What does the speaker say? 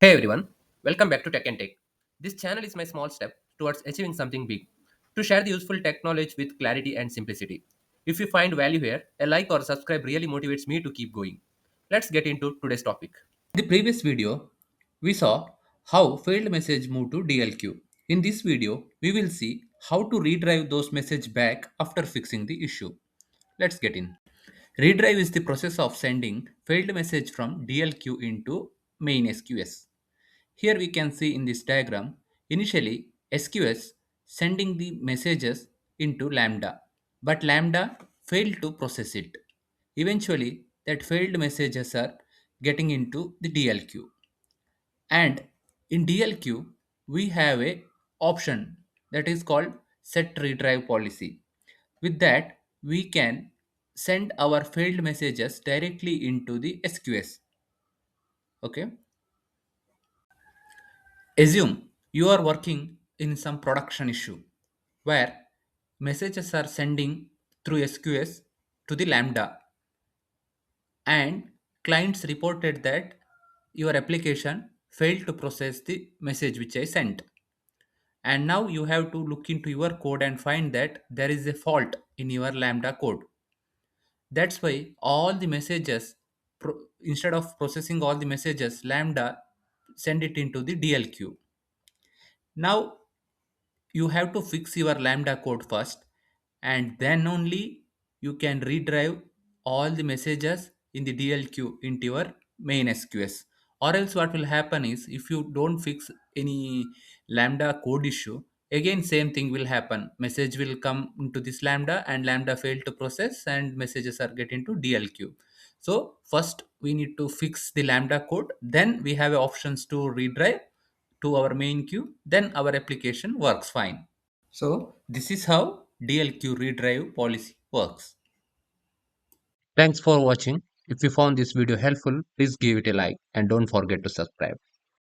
Hey everyone, welcome back to Tech and Take. This channel is my small step towards achieving something big. To share the useful tech knowledge with clarity and simplicity. If you find value here, a like or subscribe really motivates me to keep going. Let's get into today's topic. In the previous video, we saw how failed message moved to DLQ. In this video, we will see how to redrive those message back after fixing the issue. Let's get in. Redrive is the process of sending failed message from DLQ into main SQS. Here we can see in this diagram, initially SQS sending the messages into Lambda, but Lambda failed to process it. Eventually, that failed messages are getting into the DLQ. And in DLQ, we have a option that is called set redrive policy. With that, we can send our failed messages directly into the SQS. Okay. Assume you are working in some production issue where messages are sending through SQS to the Lambda, and clients reported that your application failed to process the message which I sent. And now you have to look into your code and find that there is a fault in your Lambda code. That's why all the messages, instead of processing all the messages, Lambda send it into the DLQ. Now you have to fix your Lambda code first, and then only you can redrive all the messages in the DLQ into your main SQS. Or else what will happen is, if you don't fix any Lambda code issue, again same thing will happen. Message will come into this Lambda and Lambda failed to process and messages are get into DLQ. So first we need to fix the Lambda code, then we have options to redrive to our main queue, then our application works fine. So this is how DLQ redrive policy works. Thanks for watching. If you found this video helpful, please give it a like and don't forget to subscribe.